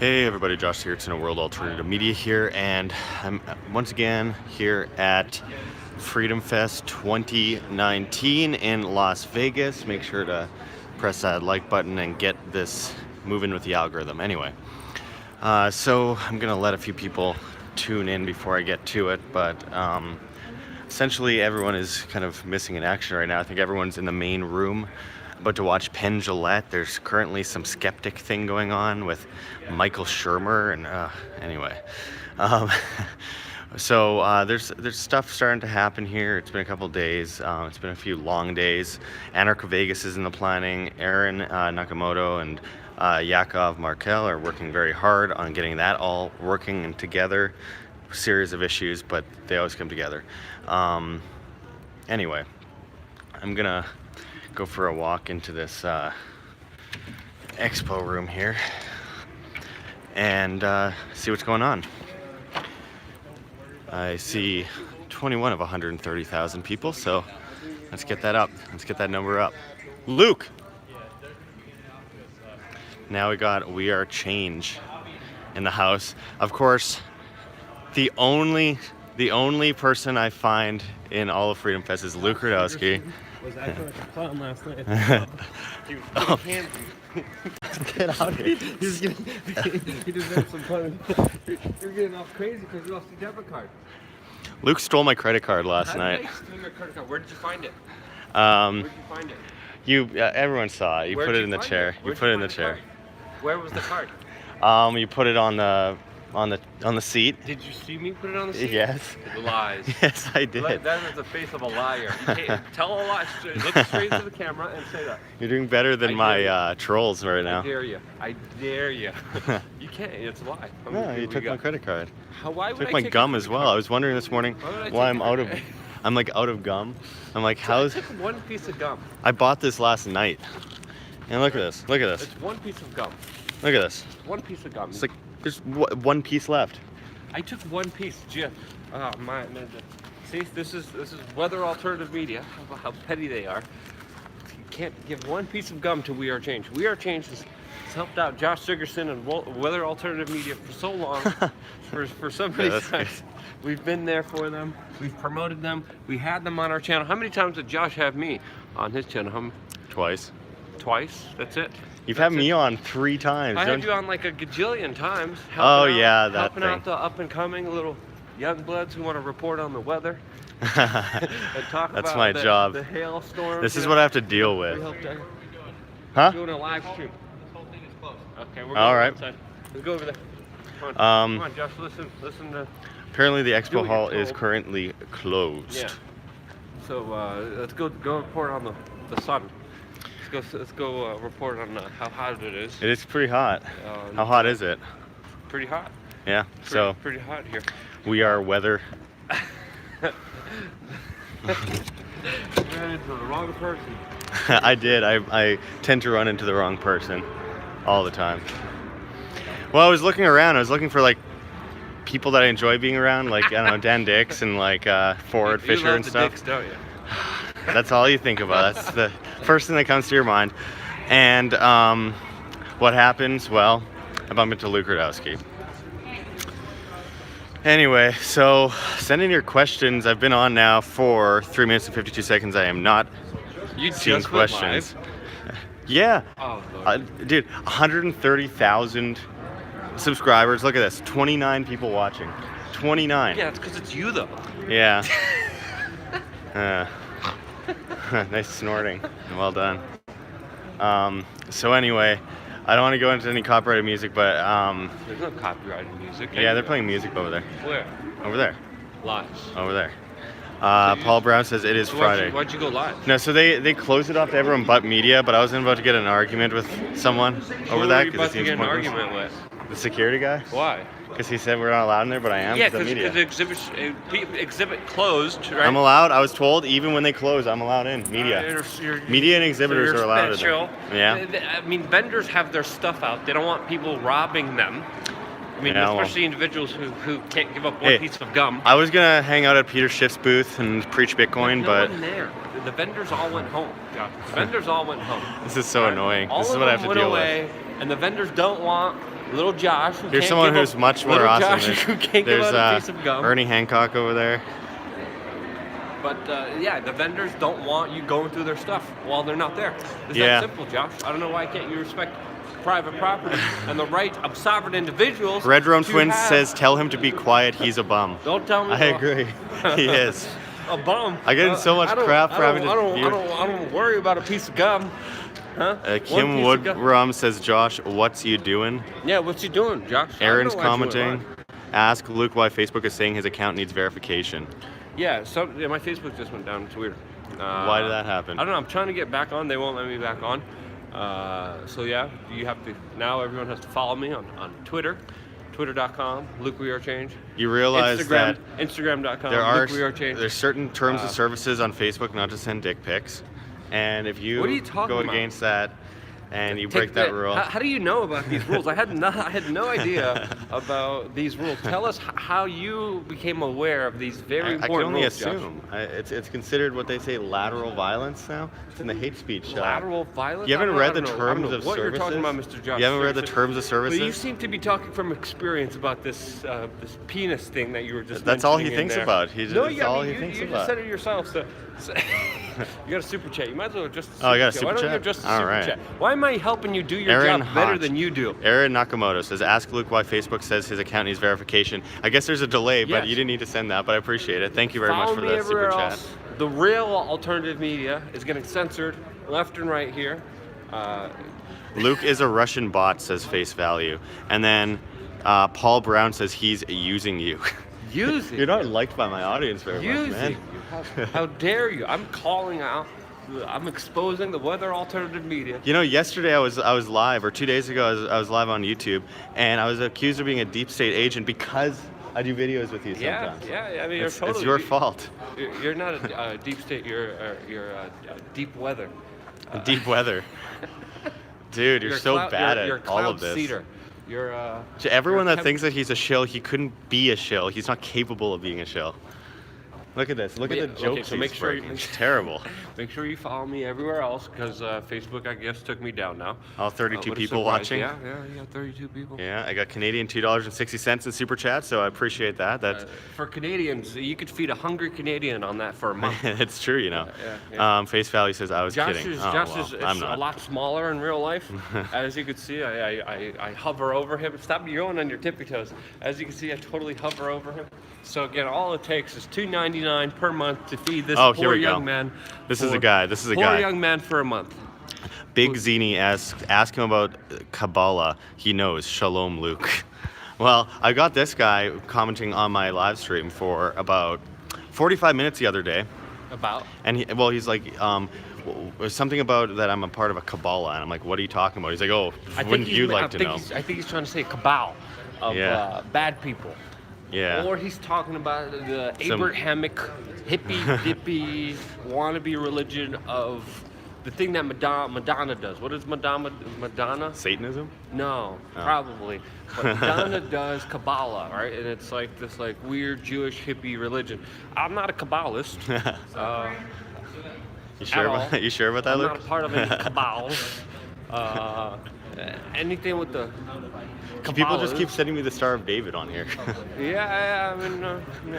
Hey everybody, Josh here. It's in a World Alternative Media here, and I'm once again here at Freedom Fest 2019 in Las Vegas. Make sure to press that like button and get this moving with the algorithm. Anyway, so I'm gonna let a few people tune in before I get to it, but essentially everyone is kind of missing in action right now. I think everyone's in the main room. But to watch Penn Jillette, there's currently some skeptic thing going on with Michael Shermer, and anyway, so there's stuff starting to happen here. It's been a couple days. It's been a few long days. Anarcho Vegas is in the planning. Aaron Nakamoto and Yakov Markel are working very hard on getting that all working and together. Series of issues, but they always come together. Anyway, I'm gonna go for a walk into this expo room here and see what's going on. I see 21 of 130,000 people, so let's get that up. Let's get that number up. Luke! Now we got We Are Change in the house. Of course, the only person I find in all of Freedom Fest is Luke Rudowski. Was acting like a clown last night. He was Oh. candy. Get out of here. He just had some fun. You're getting off crazy because you lost your debit card. Luke stole my credit card last How night. did they steal your credit card? Where did you find it? Um, Where did you find it? everyone saw it. You Where'd put it you in the find chair. it? You Where'd put it in find the the chair. card? Where was the card? You put it on the seat. Did you see me put it on the seat? Yes. Lies. Yes, I did. That is the face of a liar. You can't tell a lie. Look straight into the camera and say that. You're doing better than my trolls right I now. dare you. I dare you. You can't. It's a lie. How many No, you people took we my got? credit card. Why would Took I my take gum your as credit well. card? I was wondering this morning Why would I why take I'm your out of. credit? I'm like out of gum. I'm like, I how's? took one piece of gum. I bought this last night. And look at this. Look at this. It's one piece of gum. Look at this. One piece of gum. It's like there's one piece left. I took one piece, Jim. Oh my! See, this is Weather Alternative Media. How petty they are. You can't give one piece of gum to We Are Change. We Are Change has helped out Josh Sigerson and Weather Alternative Media for so long. for so many Yeah, that's times. We've been there for them. We've promoted them. We had them on our channel. How many times did Josh have me on his channel? Twice. Twice. That's it. You've That's had me it. on 3 times. I don't had you on like a gajillion times. Oh, helping out- yeah, that helping out thing. the up and coming little young bloods who want to report on the weather and talk That's about my the, job. the hailstorms. This you is know. what I have to deal We with. helped out. Huh? Doing a live stream. Okay, we're going All right. outside. Let's go over there. Come on, come on, Josh. Listen to. Apparently the Do expo what hall you're is told. currently closed. Yeah. So let's go report on the sun. Let's go report on how hot it is. It is pretty hot. Uh, How hot is it? Pretty hot. Yeah. So Pretty hot here. we are weather. Ran into the wrong person. I did. I tend to run into the wrong person all the time. Well, I was looking around. I was looking for like people that I enjoy being around, like I don't know, Dan Dix and like Ford You Fisher love and the stuff. dicks, don't you? That's all you think about. That's the first thing that comes to your mind. And what happens? Well, I bump into Luke Rudowski. Anyway, so send in your questions. I've been on now for 3 minutes and 52 seconds. I am not You seeing just went questions. live? Yeah. Oh, Lord. Dude, 130,000 subscribers. Look at this. 29 people watching. 29. Yeah, it's because it's you, though. Yeah. Nice snorting. Well done. So anyway, I don't want to go into any copyrighted music, but There's no copyrighted music. yeah, they're playing music over there. Where? Over there. Live. Over there. Paul Brown says it is So Friday. Why'd you go live? No, so they closed it off to everyone but media, but I was about to get in an argument with someone over Who that were you about to seems get an pointless. argument with? The security guy? Why? Because he said we're not allowed in there, but I am. Yeah, the because media. the exhibit closed, right? I'm allowed. I was told even when they close, I'm allowed in. Media. Media and exhibitors you're are allowed in special. there. Yeah. I mean, vendors have their stuff out. They don't want people robbing them. I mean, Yeah, well. especially individuals who can't give up one Hey, piece of gum. I was gonna hang out at Peter Schiff's booth and preach Bitcoin, no but one there. The vendors all went home. Josh. The vendors all went home. this is so annoying. All This is of what I them have to went deal away, with. and the vendors don't want Little Josh. Who Here's can't someone give who's a, much more little awesome. Josh who can't There's give out a piece of gum. Ernie Hancock over there. But yeah, the vendors don't want you going through their stuff while they're not there. It's Yeah. that simple, Josh. I don't know why can't you respect private property and the right of sovereign individuals. Red Rum to Twins have- says, "Tell him to be quiet. He's a bum." Don't tell me. I agree. He is. A bum. I get in so much I don't- crap for I having don't- to I don't worry about a piece of gum. Huh? One Kim piece of gum. Woodrum says, "Josh, what's you doing?" Yeah, what's he doing, Josh? I don't Aaron's know why he's doing commenting. Ask Luke why Facebook is saying his account needs verification. Yeah, yeah, my Facebook just went down. It's weird. Why did that happen? I don't know. I'm trying to get back on. They won't let me back on. So yeah, you have to now. Everyone has to follow me on Twitter, twitter.com. Luke We Are Change. You realize Instagram, that Instagram.com. there are Luke We Are Change. there's certain terms of services on Facebook not to send dick pics, and if you, What are you talking go about? against that and you Take break that rule, How do you know about these rules? I had no idea about these rules. Tell us how you became aware of these very I can important only rules, Josh. assume. It's considered what they say lateral violence now. It's in the hate speech. Lateral violence. You haven't read the I don't terms know of what services? you're talking about, Mr. Josh. You haven't read the Seriously. terms of But services? you seem to be talking from experience about this this penis thing that you were just. That's all he mentioning in thinks there. about. No, That's all he thinks you about. just said it yourself. So, you got a super chat. You might as well just. Oh, I got a Why super don't you chat? just a All super right. chat? Why am I helping you do your Aaron job better Hotch. than you do? Aaron Nakamoto says, "Ask Luke why Facebook says his account needs verification." I guess there's a delay, but Yes. you didn't need to send that. But I appreciate it. Thank you very Follow much for me the super everywhere chat. else. The real alternative media is getting censored left and right here. Luke is a Russian bot, says Face Value, and then Paul Brown says he's using you. Using. You're not liked by my audience very much, Using. man. How dare you? I'm calling out. I'm exposing the weather alternative media. You know, yesterday I was live, or 2 days ago I was live on YouTube, and I was accused of being a deep state agent because I do videos with you Yeah, sometimes. yeah. I mean, It's, you're totally. it's your fault. You're not a deep state. You're deep weather. Deep weather. Dude, you're so bad you're at all of this. Cedar. You're To everyone you're that thinks that he's a shill, he couldn't be a shill. He's not capable of being a shill. Look at this. Look Yeah, at the okay, jokes so he's make sure you- breaking. It's terrible. Make sure you follow me everywhere else because Facebook, I guess, took me down now. All 32 What a people surprise. watching. Yeah, you got 32 people. Yeah, I got Canadian $2.60 in super chat, so I appreciate that. That's For Canadians, you could feed a hungry Canadian on that for a month. it's true, you know. Yeah. Face Value says I was Josh kidding. is, Oh, Josh well, is I'm a not. lot smaller in real life. As you can see, I hover over him. Stop going on your tippy toes. As you can see, I totally hover over him. So again, all it takes is $2.99 per month to feed this Oh, here poor we go. young man. This is a guy. This is a poor guy. young man for a month. Big Zini asks, ask him about Kabbalah. He knows. Shalom, Luke. Well, I got this guy commenting on my live stream for about 45 minutes the other day. About? And he's like, something about that I'm a part of a Kabbalah. And I'm like, what are you talking about? He's like, oh, wouldn't you like to know? I think he's trying to say cabal of Yeah. bad people. Yeah. Or he's talking about the Some- Abrahamic, hippy-dippy, wannabe religion of the thing that Madonna does. What is Madonna? Satanism? No, probably. But Madonna does Kabbalah, right? And it's like this weird Jewish hippie religion. I'm not a Kabbalist. You sure all. about, you sure about that, I'm Luke? not a part of any cabal. Anything with the People just Kabbalah keep is- sending me the Star of David on here. Yeah, I mean, you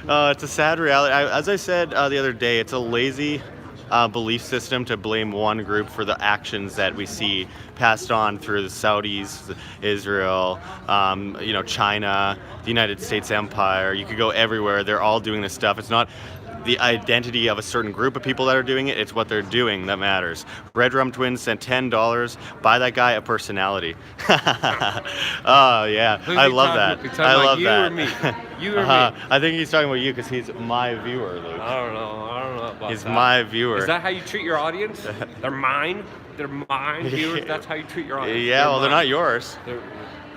know. It's a sad reality. As I said the other day, it's a lazy belief system to blame one group for the actions that we see passed on through the Saudis, Israel, China, the United States Empire. You could go everywhere. They're all doing this stuff. It's not the identity of a certain group of people that are doing it. It's what they're doing that matters. Red Rum Twins sent $10. Buy that guy a personality. Oh yeah, Who's I he love talking that. about? He talking I about love you that. or me? You or me? I think he's talking about you because he's my viewer, Luke. I don't know about He's that. my viewer. Is that how you treat your audience? They're mine. They're mine viewers. That's how you treat your audience. Yeah, well, they're mine. not yours.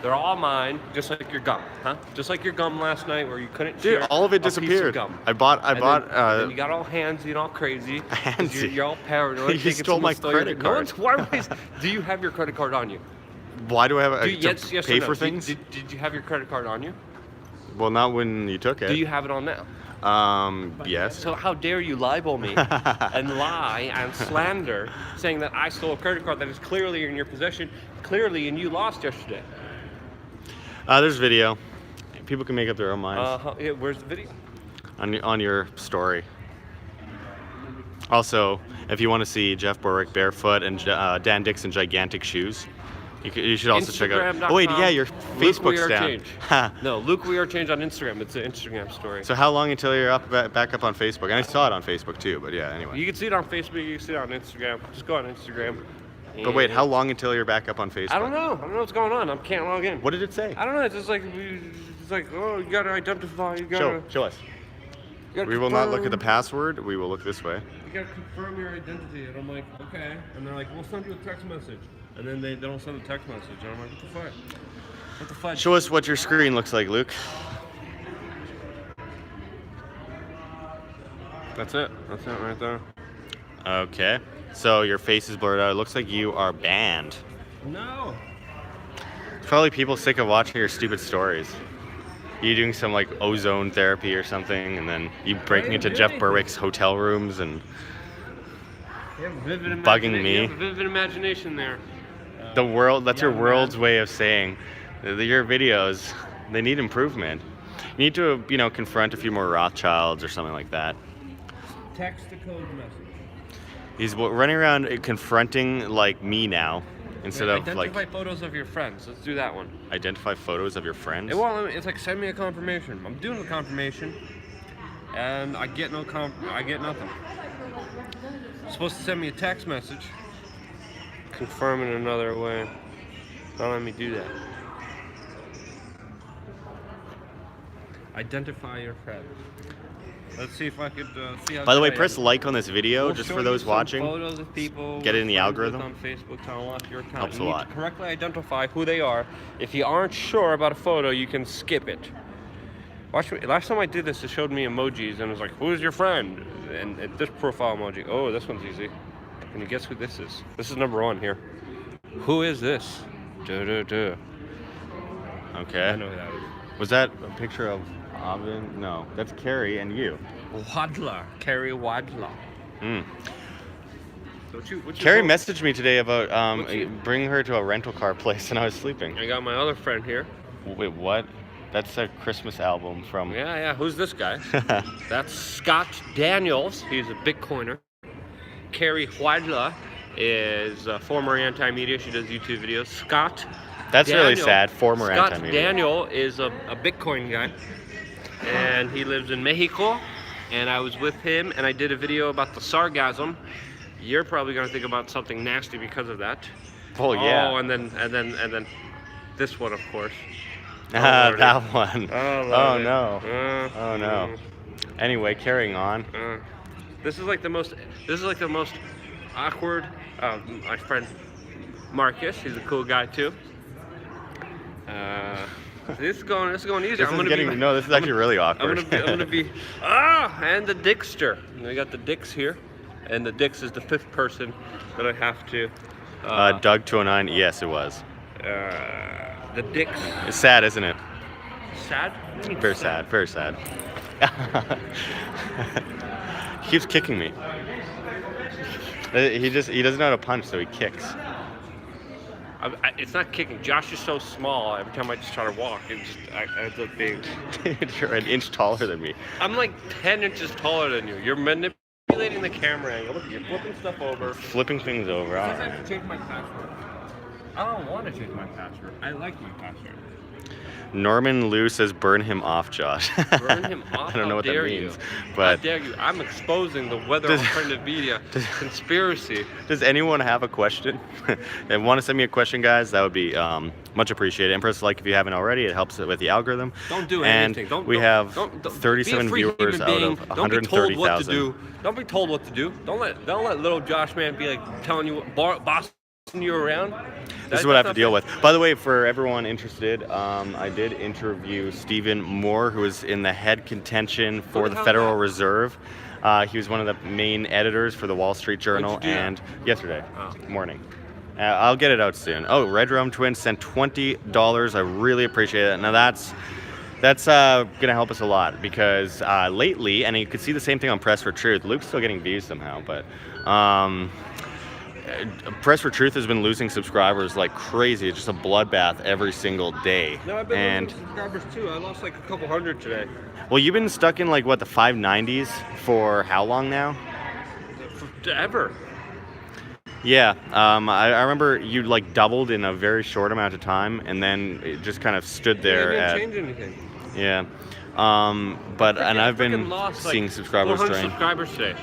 They're all mine, just like your gum, huh? Just like your gum last night, where you couldn't Dude, share all of it a piece disappeared. gum. I bought. Then you got all handsy and all crazy. 'cause Handsy. You're all paranoid. You thinking stole my someone stole your- credit No card. one's. Do you have your credit card on you? Why do I have Do you, to yes pay or no? for things? Did you have your credit card on you? Well, not when you took it. Do you have it on now? Yes. So how dare you libel me and lie and slander, saying that I stole a credit card that is clearly in your possession, clearly, and you lost yesterday? There's video. People can make up their own minds Yeah, where's the video? on your story. Also, if you want to see Jeff Borwick barefoot and Dan Dixon gigantic shoes, you should also check out. Oh wait, yeah, your Facebook's down. No, Luke We Are Change on Instagram. It's an Instagram story. So how long until you're back up on Facebook? And I saw it on Facebook too, but yeah, anyway. You can see it on Facebook. You can see it on Instagram. Just go on Instagram. But wait, how long until you're back up on Facebook? I don't know. I don't know what's going on. I can't log in. What did it say? I don't know. It's just like oh, you gotta identify. You gotta. Show us. You gotta We will not look at the confirm- password. We will look this way. You gotta confirm your identity, and I'm like, okay. And they're like, we'll send you a text message. And then they don't send a text message, and I'm like, what the fuck? What the fuck? Show us what your screen looks like, Luke. That's it. That's it right there. Okay. So your face is blurred out. It looks like you are banned. No. It's probably people sick of watching your stupid stories. You doing some like ozone therapy or something, and then you breaking into Jeff Berwick's hotel rooms and You have a vivid bugging me. You have a vivid imagination there. The world. That's your young world's man. way of saying that your videos. They need improvement. You need to, confront a few more Rothschilds or something like that. Text the code message. He's running around confronting like me now, instead of Identify like photos of your friends. Let's do that one. identify photos of your friends. It won't let me. It's like send me a confirmation. I'm doing the confirmation, and I get I get nothing. It's supposed to send me a text message. Confirm in another way. Don't let me do that. Identify your friends. Let's see if I could see how. By the way, good I press am. like on this video We'll just show for you those some watching. Photos of people Get it in the we're friends with algorithm. on Facebook to unlock your account. Helps You a need lot. to correctly identify who they are. If you aren't sure about a photo, you can skip it. Watch me. Last time I did this, it showed me emojis and it was like, "Who's your friend?" And this profile emoji. Oh, this one's easy. Can you guess who this is? This is number one here. Who is this? Duh, duh, duh. Okay. I know who that is. Was that a picture of Avin? No, that's Carrie and you. Wadla. Carrie Wadla. Mm. What's your Carrie vote? messaged me today about What's your- bringing her to a rental car place, and I was sleeping. I got my other friend here. Wait, what? That's a Christmas album from. Yeah. Who's this guy? That's Scott Daniels. He's a Bitcoiner. Carrie Wadla is a former anti-media. She does YouTube videos. Scott. That's really Daniel- sad. Former Scott anti-media. Daniel is a Bitcoin guy, and he lives in Mexico. And I was with him, and I did a video about the sargasm. You're probably gonna think about something nasty because of that. Oh yeah. Oh, and then this one, of course. Ah, Lordy. that one. Oh, Oh Lordy. no. Uh, Oh no. Anyway, carrying on. This is like the most awkward. My friend Marcus, he's a cool guy too. This is going easier. This is actually really awkward. I'm gonna be and the Dickster. We got the Dix here, and the Dix is the fifth person that I have to. Doug 209. Yes, it was. The Dix. It's sad, isn't it? Sad? What do you mean Very sad. Very sad. He keeps kicking me. He doesn't know how to punch, so he kicks. It's not kicking. Josh is so small. Every time I just try to walk, I end up being. You're an inch taller than me. I'm like 10 inches taller than you. You're manipulating the camera angle. Look, you're flipping stuff over. Flipping things over. I All right. have to change my password. I don't want to change my password. I like my password. Norman Liu says, "Burn him off, Josh." Burn him off? I don't know How what that dare means, you? but How dare you? I'm exposing the weather Does- alternative media conspiracy. does anyone have a question? And want to send me a question, guys? That would be much appreciated. And press like if you haven't already. It helps with the algorithm. Don't do And anything. we have don't- 37 be a free viewers human out being. of Don't be told what to 130,000. do. Don't be told what to do. Don't let little Josh man be like telling you bossing you around. This is what I have to deal with. By the way, for everyone interested, I did interview Stephen Moore, who is in the head contention for the the hell is Federal that? Reserve. He was one of the main editors for the Wall Street Journal, When'd you do that? and yesterday Oh. morning. I'll get it out soon. Oh, Red Rum Twins sent $20. I really appreciate it. Now that's gonna help us a lot because lately, and you could see the same thing on Press for Truth. Luke's still getting views somehow, but Press for Truth has been losing subscribers like crazy. It's just a bloodbath every single day. No, I've been And losing subscribers too. I lost like a couple hundred today. well, you've been stuck in like what, the 590s for how long now? Ever. Yeah, I remember you like doubled in a very short amount of time, and then it just kind of stood there. I didn't change anything. Yeah, but and I've been lost, seeing like, subscribers 400 drain. subscribers today,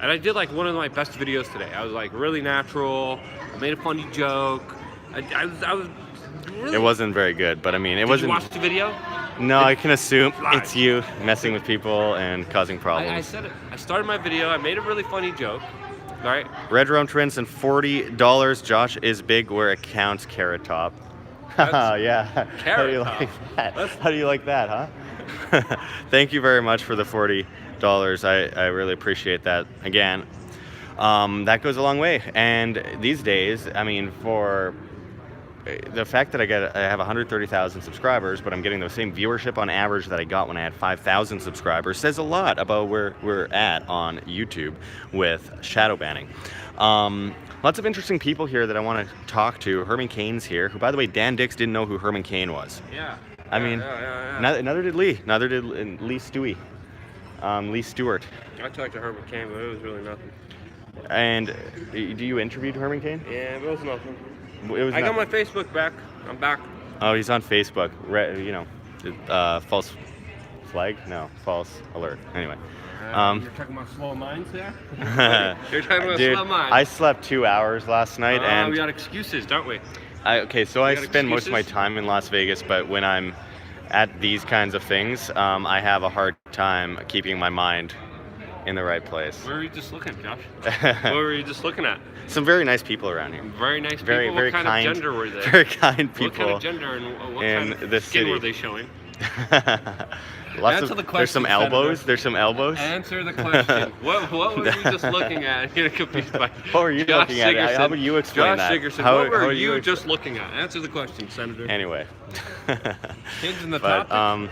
and I did like one of my best videos today. I was like really natural. I made a funny joke. I was really. It wasn't very good, but I mean, it Did wasn't. you watch the video? No, I can assume Fly. it's you messing with people and causing I problems. said it. I started my video. I made a really funny joke. All right. Red Rum Twins and $40. Josh is big where it counts. Carrot Top. Haha, yeah. How do Carrot you Top. like that? That's- How do you like that, huh? Thank you very much for the $40. I really appreciate that. Again, that goes a long way. And these days, I mean, for the fact that I have 130,000 subscribers, but I'm getting the same viewership on average that I got when I had 5,000 subscribers says a lot about where we're at on YouTube with shadow banning. Lots of interesting people here that I want to talk to. Herman Cain's here, who, by the way, Dan Dix didn't know who Herman Cain was. Yeah. I mean, Yeah. neither did Lee. Neither did Lee Stewie. Lee Stewart. I talked to Herman Cain, but it was really nothing. And do you interview Herman Cain? Yeah, but it was nothing. It was I got not- my Facebook back. I'm back. Oh, he's on Facebook. You know, false flag? No, false alert. Anyway. You're talking about slow minds there? You're talking about Dude, slow minds. I slept 2 hours last night, we and got excuses, don't we? so I got spend most of my excuses? time in Las Vegas, but when I'm at these kinds of things, I have a hard time keeping my mind in the right place. Where were you just looking, Josh? What were you just looking at? Some very nice people around here. Very nice people. Very, What very kind kind. of gender were they? Very kind What kind people. of gender and what in kind of the skin city. were they showing? Lots Answer of, the there's some question, elbows. Senator. There's some elbows. Answer the question. What were you just looking at? You're confused by. What were you Josh looking at? Sigurdsson. How about you explain Josh that? Sigurdsson, How- what how were are you you ex- just looking at? Answer the question, Senator. Anyway. Changing the But topic.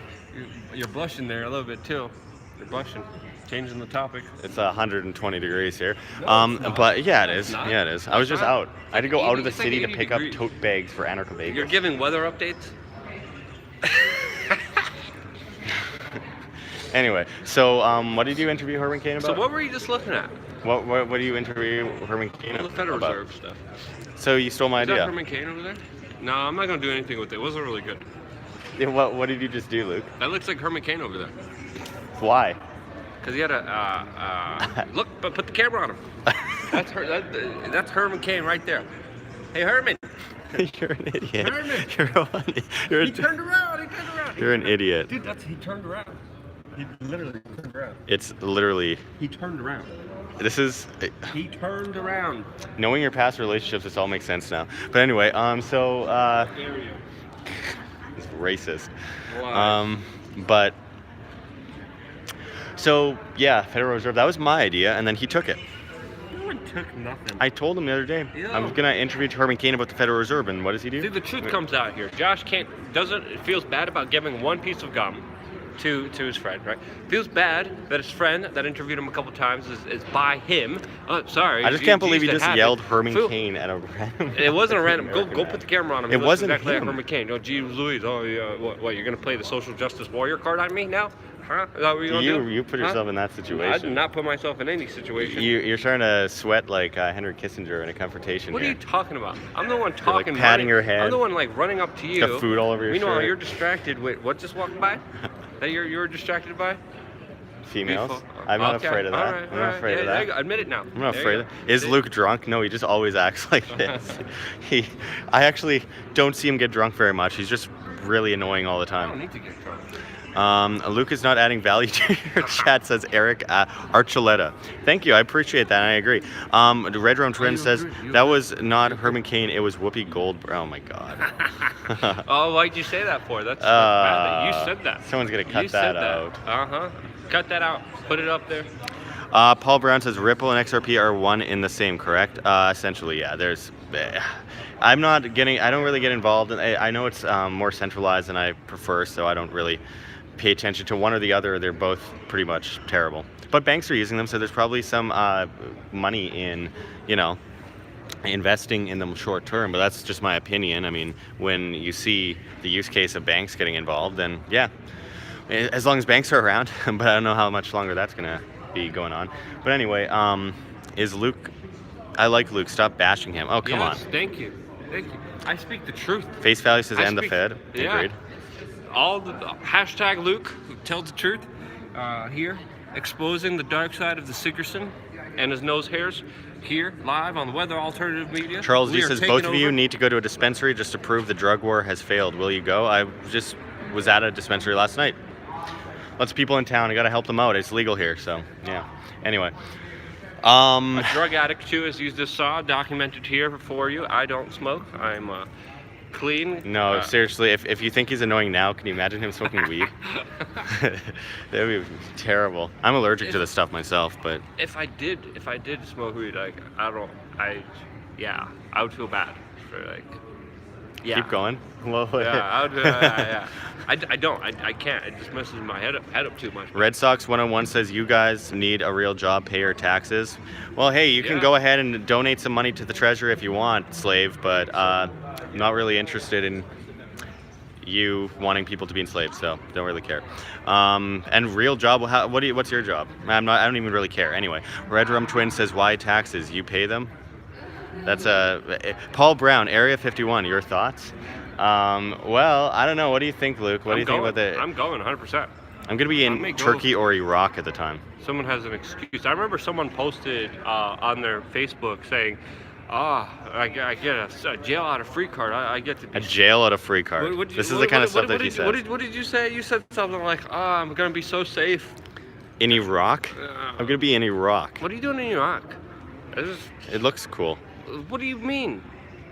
You're blushing there a little bit too. You're blushing. Changing the topic. It's 120 degrees here. No, it's not. But yeah, it No, is. it's not. Yeah, it is. I was It's just not. out. I had to go Like out of the 80 it's like city to 80 pick up degrees. tote bags for Anarcho Vegas. You're giving weather updates? Anyway, so what did you interview Herman Cain about? So what were you just looking at? What do you interview Herman Cain All the Federal about? Reserve stuff. So you stole my Is that idea. Herman Cain over there? No, I'm not gonna do anything with it. It wasn't really good. Yeah, what did you just do, Luke? That looks like Herman Cain over there. Why? Cause he had a look, but put the camera on him. That's Herman Cain right there. Hey Herman. You're an idiot. Herman! You're He turned around. He turned around. You're an idiot. Dude, he turned around. He literally turned around. It's literally. He turned around. This is. He turned around. Knowing your past relationships, this all makes sense now. But anyway, so Dare you? it's racist. Why? But so yeah, Federal Reserve. That was my idea, and then he took it. No one took nothing. I told him the other day I was gonna interview Herman Cain about the Federal Reserve, and what does he do? See, the truth comes out here. Josh feels bad about giving one piece of gum to his friend, right? Feels bad that his friend that interviewed him a couple times is by him. Sorry. I just can't believe he that just happened. yelled Herman Feel- Cain at a random. It wasn't a random. American Go put the camera on him. It He looks wasn't exactly him. like Herman Cain. Oh, gee Louise. Oh, yeah. What? You're gonna play the social justice warrior card on me now? Huh? Is that what you're gonna do? You put Huh? yourself in that I situation. did not put myself in any situation. You're trying to sweat like Henry Kissinger in a confrontation What are here. you talking about? I'm the one like, talking. patting running- your head. I'm the one like running up to you. Got food all over your Meanwhile, shirt. you're distracted with what just walked by. That you were distracted by. Females? Beautiful. I'm not Okay, afraid of that. all right, I'm all not right. afraid of Yeah, there that. you go. Admit it now. I'm not There afraid you of go. Is See? Luke drunk? No, he just always acts like this. I actually don't see him get drunk very much. He's just really annoying all the I don't time. need to get drunk. Luke is not adding value to your chat, says Eric Archuleta. Thank you, I appreciate that, I agree. The Red Rum Twin says, that was not Herman Cain, it was Whoopi Goldberg. Oh my god. Oh, why'd you say that for? That's bad that you said that. Someone's gonna cut You said that out. Uh-huh. Cut that out. Put it up there. Paul Brown says Ripple and XRP are one in the same, correct? Essentially, yeah. I don't really get involved, and I know it's more centralized than I prefer, so I don't really pay attention to one or the other. They're both pretty much terrible. But banks are using them, so there's probably some money in, investing in them short term, but that's just my opinion. I mean, when you see the use case of banks getting involved, then yeah, as long as banks are around, but I don't know how much longer that's gonna be going on. But anyway, is Luke? I like Luke. Stop bashing him. Oh, come Yes, on. thank you. I speak the truth. Face value says I and the speak- Fed. yeah. Agreed. All the hashtag Luke, who tells the truth, here, exposing the dark side of the Sigerson and his nose hairs, here, live on the Weather Alternative Media. Charles D We are says taking both of you over. need to go to a dispensary just to prove the drug war has failed. Will you go? I just was at a dispensary last night. Lots of people in town. I gotta help them out. It's legal here, so yeah. Anyway, A drug addict too, as you just saw, documented here for you. I don't smoke. I'm clean. no, seriously. If you think he's annoying now, can you imagine him smoking weed? That would be terrible. I'm allergic to this stuff myself, but If I did smoke weed, like I would feel bad for like. Yeah. keep going. Well, Yeah, I would. Yeah. I don't. I can't. It just messes my head up too much. Red Sox 101 says you guys need a real job, pay your taxes. Well, hey, you can Yeah. go ahead and donate some money to the treasury if you want, slave, but I'm not really interested in you wanting people to be enslaved, so don't really care. And real job, what's your job? I don't even really care. Anyway, Red Rum Twin says why taxes? You pay them? That's Paul Brown, Area 51. Your thoughts? Well, I don't know. What do you think, Luke? What do you think about the? I'm going 100%. I'm gonna be I may in go- Turkey or Iraq at the time. Someone has an excuse. I remember someone posted on their Facebook saying, I get a jail out of free card. I get to be A jail at a free card. This is the kind of stuff that he says. What did you say? You said something like, I'm going to be so safe. In Iraq? I'm gonna be in Iraq. What are you doing in Iraq? It looks cool. What do you mean?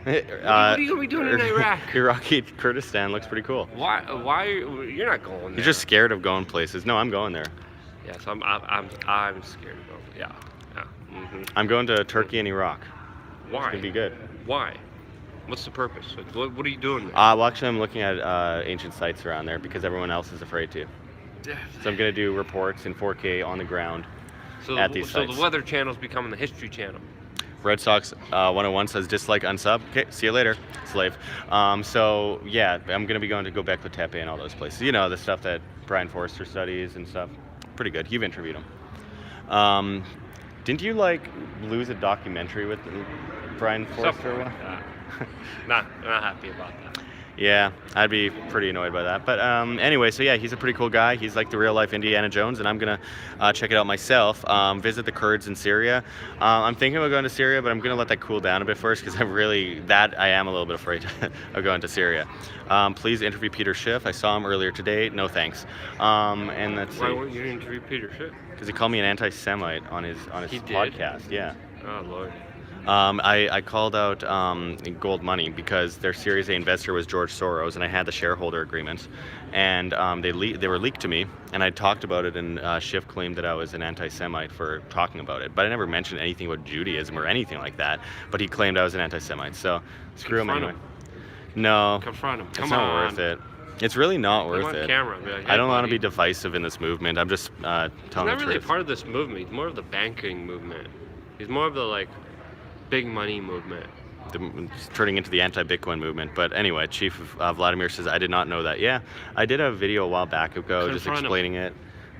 What are you gonna be doing in Iraq? Iraqi Kurdistan looks pretty cool. Why you're not going there? You're just scared of going places. No, I'm going there. Yes, I'm scared of going. Yeah. Mm-hmm. I'm going to Turkey and Iraq. Why? It'd be good. Why? What's the purpose? What are you doing there? Well, actually, I'm looking at ancient sites around there because everyone else is afraid to. So I'm gonna do reports in 4K on the ground. at these so sites. the Weather Channel's becoming the History Channel. Red Sox 101 says dislike unsub. Okay, see you later, slave. So yeah, I'm gonna be going to Göbekli Tepe and all those places. You know, the stuff that Brian Forster studies and stuff. Pretty good. You've interviewed him. Didn't you like lose a documentary with Brian Forster? Something like that. Not happy about that. Yeah, I'd be pretty annoyed by that. But anyway, so yeah, he's a pretty cool guy. He's like the real life Indiana Jones, and I'm gonna check it out myself. Visit the Kurds in Syria. I'm thinking about going to Syria, but I'm gonna let that cool down a bit first because I am a little bit afraid of going to Syria. Please interview Peter Schiff. I saw him earlier today. No thanks. And that's Why won't you interview Peter Schiff? because he called me an anti-Semite on his He did? podcast. Yeah. Oh Lord. I called out Gold Money because their Series A investor was George Soros, and I had the shareholder agreements, and they were leaked to me, and I talked about it, and Schiff claimed that I was an anti-Semite for talking about it, but I never mentioned anything about Judaism or anything like that, but he claimed I was an anti-Semite, so screw him Confront anyway. No, Confront him. it's Come not on. worth it. It's really not Come worth on it. camera. and be like, I don't "Hey, want to be buddy." divisive in this movement. I'm just telling He's the not really a truth. part of this movement. He's more of the banking movement. He's more of the like big money movement. It's turning into the anti-Bitcoin movement. But anyway, Chief Vladimir says, I did not know that. Yeah, I did a video a while back ago just Confront him. explaining it,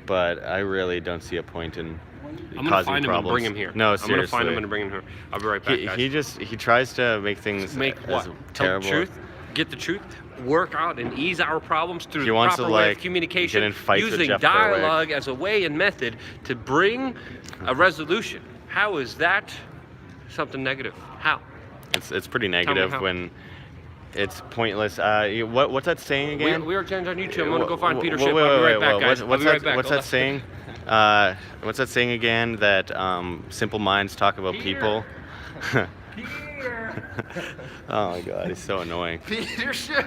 but I really don't see a point in I'm gonna causing find him problems. and bring him here. No, I'm seriously. gonna find him and bring him here. I'll be right back, guys. He tries to make things Make as what? Tell terrible. the truth. Get the truth. Work out and ease our problems through He the wants proper to, way like, of communication, get in fights with using Jeff Berwick. dialogue as a way and method to bring a resolution. How is that something negative? How? It's pretty me negative how. when it's pointless. What's that saying again? We are changed on YouTube. I'm gonna go find Peter Wait, Schiff. wait, I'll be wait, right back, wait, guys. What's I'll be right that? back. What's Hold that saying? What's that saying again? That simple minds talk about people. Peter. Oh my god, he's so annoying. Peter Schiff.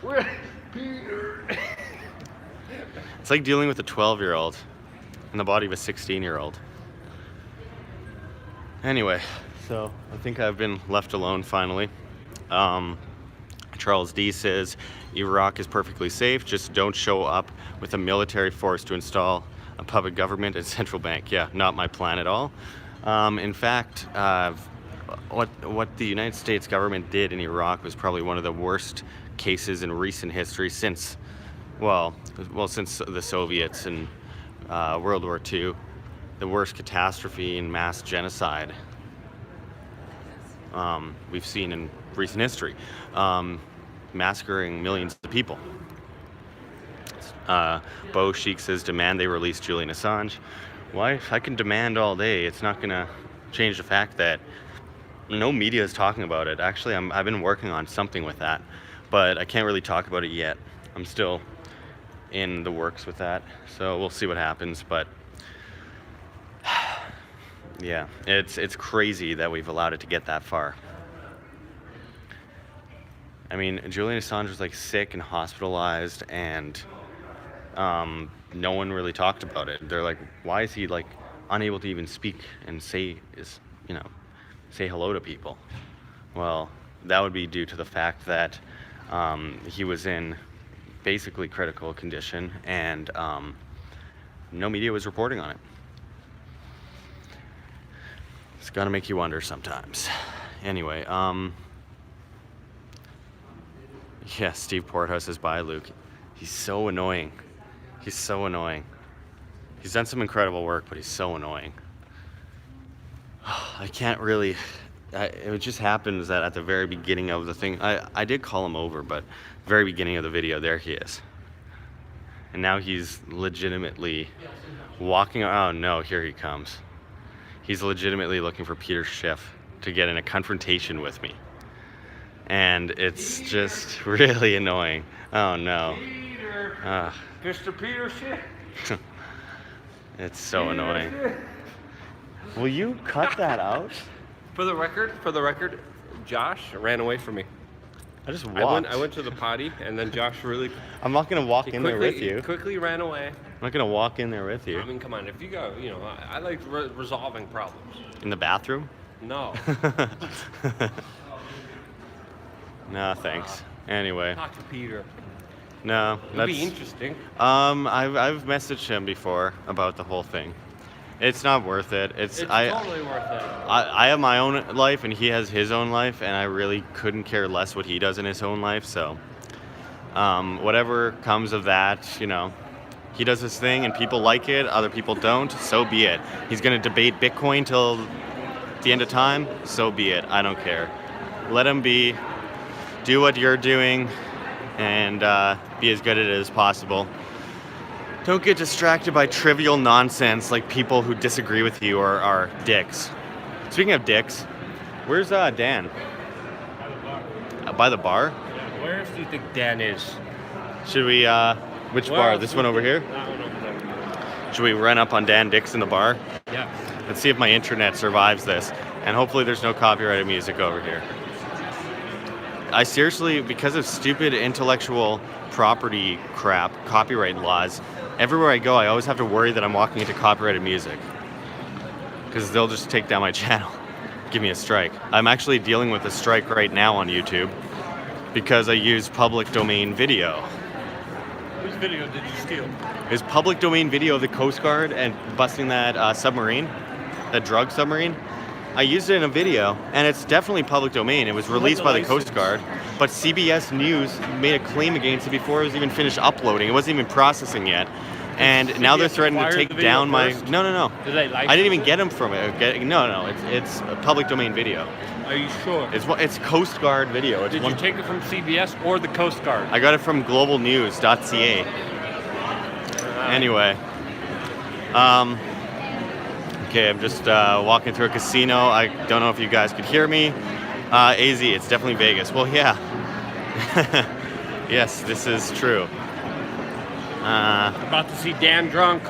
Where? Peter. It's like dealing with a 12-year-old in the body of a 16-year-old. Anyway, so I think I've been left alone finally. Charles D says Iraq is perfectly safe, just don't show up with a military force to install a puppet government and central bank. Yeah, not my plan at all. In fact, what the United States government did in Iraq was probably one of the worst cases in recent history since, since the Soviets and World War II, the worst catastrophe and mass genocide we've seen in recent history, massacring millions of people. Bo Sheik says, demand they release Julian Assange. Why? I can demand all day. It's not going to change the fact that no media is talking about it. Actually, I've been working on something with that, but I can't really talk about it yet. I'm still in the works with that, so we'll see what happens. But yeah, it's crazy that we've allowed it to get that far. I mean, Julian Assange was like sick and hospitalized, and no one really talked about it. They're like, why is he like unable to even speak and say hello to people? Well, that would be due to the fact that he was in basically critical condition, and no media was reporting on it. It's gotta make you wonder sometimes. Anyway, yeah, Steve Porthouse says, bye, Luke. He's so annoying. He's so annoying. He's done some incredible work, but he's so annoying. I can't really... it just happens that at the very beginning of the thing... I did call him over, but very beginning of the video, there he is. And now he's legitimately walking... Oh, no, here he comes. He's legitimately looking for Peter Schiff to get in a confrontation with me. And it's just really annoying. Oh, no. Mr. Peter Schiff. It's so annoying. Will you cut that out? For the record, Josh ran away from me. I just walked. I went to the potty, and then Josh really... I'm not going to walk in there with you. He quickly ran away. I'm not going to walk in there with you. I mean, come on. If you go, I like resolving problems. In the bathroom? No. No, thanks. Anyway. Talk to Peter. No, It'd be interesting. I've messaged him before about the whole thing. It's not worth it. It's totally worth it. I have my own life and he has his own life, and I really couldn't care less what he does in his own life. So, whatever comes of that, he does his thing and people like it, other people don't. So be it. He's gonna debate Bitcoin till the end of time. So be it. I don't care. Let him be. Do what you're doing, and be as good at it as possible. Don't get distracted by trivial nonsense like people who disagree with you or are dicks. Speaking of dicks, where's Dan? By the bar? Yeah, where else do you think Dan is? Should we, which bar? This one over here? That one over there. Should we run up on Dan Dix in the bar? Yeah. Let's see if my internet survives this. And hopefully there's no copyrighted music over here. I seriously, because of stupid intellectual property crap, copyright laws, everywhere I go, I always have to worry that I'm walking into copyrighted music. Because they'll just take down my channel, give me a strike. I'm actually dealing with a strike right now on YouTube because I use public domain video. Whose video did you steal? It's public domain video of the Coast Guard and busting that submarine, that drug submarine. I used it in a video, and it's definitely public domain. It was released by the Coast Guard, but CBS News made a claim against it before it was even finished uploading. It wasn't even processing yet. And now they're threatening to take down my... No. Did they license I didn't even get them from it. No. It's a public domain video. Are you sure? It's Coast Guard video. Did you take it from CBS or the Coast Guard? I got it from globalnews.ca. Anyway. Okay, I'm just walking through a casino. I don't know if you guys could hear me. AZ, it's definitely Vegas. Well, yeah. Yes, this is true. About to see Dan drunk.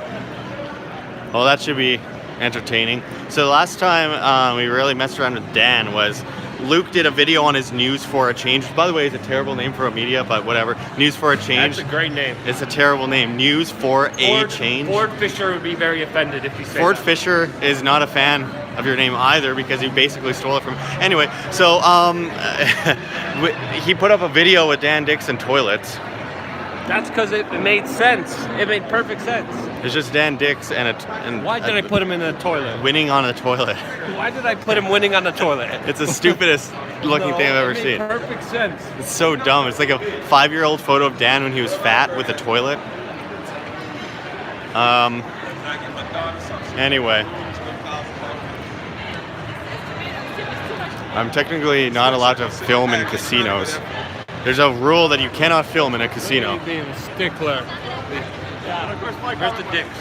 Well, that should be entertaining. So the last time we really messed around with Dan was Luke did a video on his News for a Change. Which, by the way, is a terrible name for a media, but whatever. News for a Change. That's a great name. It's a terrible name. News for a Change. Ford Fisher would be very offended if you say Ford that. Fisher is not a fan of your name either because you basically stole it from... Anyway, so he put up a video with Dan Dixon toilets. That's because it made sense. It made perfect sense. It's just Dan Dix and Why did I put him in the toilet? winning on a toilet. Why did I put him winning on the toilet? It's the stupidest looking thing I've ever it made seen. Perfect sense. It's so dumb. It's like a 5-year-old photo of Dan when he was fat with a toilet. Anyway. I'm technically not allowed to film in casinos. There's a rule that you cannot film in a casino. Being a stickler. Where's the dicks?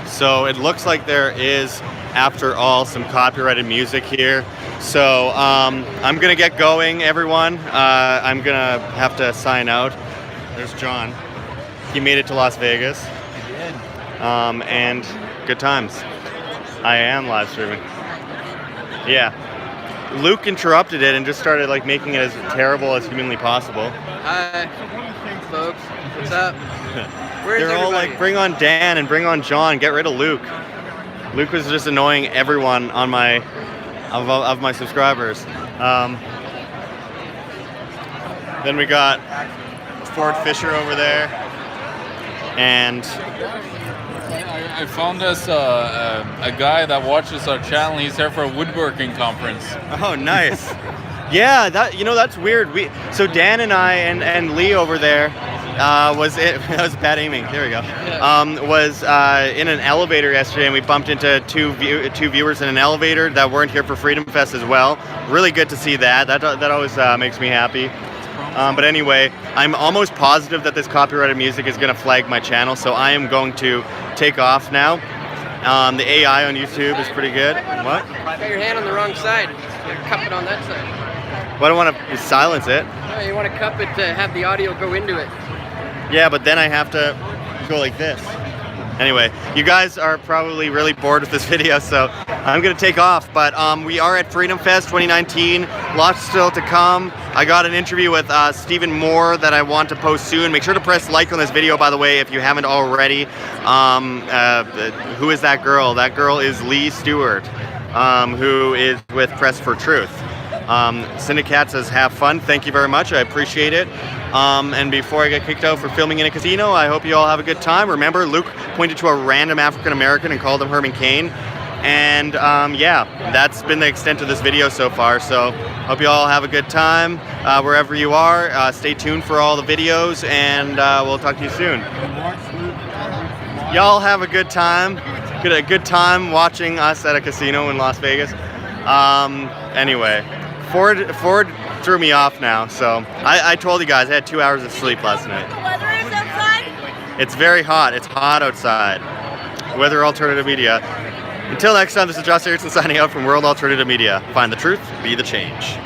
So it looks like there is, after all, some copyrighted music here. So I'm gonna get going, everyone. I'm gonna have to sign out. There's John. He made it to Las Vegas. He did. And good times. I am live streaming. Yeah. Luke interrupted it and just started like making it as terrible as humanly possible. Hi, folks. What's up? Where's They're all everybody? like, bring on Dan and bring on John. Get rid of Luke. Luke was just annoying everyone on my of my subscribers. Then we got Ford Fisher over there, and I found us a guy that watches our channel. He's here for a woodworking conference. oh, nice. Yeah, that's weird. So Dan and I and Lee over there that was bad aiming. There we go. Was in an elevator yesterday, and we bumped into two viewers in an elevator that weren't here for Freedom Fest as well. Really good to see that. That always makes me happy. But anyway, I'm almost positive that this copyrighted music is going to flag my channel, so I am going to take off now. The AI on YouTube is pretty good. What? You got your hand on the wrong side. You cup it on that side. Well, I don't want to silence it. No, you want to cup it to have the audio go into it. Yeah, but then I have to go like this. Anyway, you guys are probably really bored with this video, so I'm going to take off. But we are at Freedom Fest 2019. Lots still to come. I got an interview with Stephen Moore that I want to post soon. Make sure to press like on this video, by the way, if you haven't already. Who is that girl? That girl is Lee Stewart, who is with Press for Truth. Syndicat says, have fun. Thank you very much. I appreciate it. And before I get kicked out for filming in a casino, I hope you all have a good time. Remember, Luke pointed to a random African American and called him Herman Cain. And yeah, that's been the extent of this video so far. So hope you all have a good time wherever you are. Stay tuned for all the videos, and we'll talk to you soon. Y'all have a good time. A good time watching us at a casino in Las Vegas. Anyway, Ford threw me off now, so I told you guys I had 2 hours of sleep last night. The weather is outside? It's very hot. It's hot outside. Weather Alternative Media. Until next time, this is Josh Erickson signing out from World Alternative Media. Find the truth, be the change.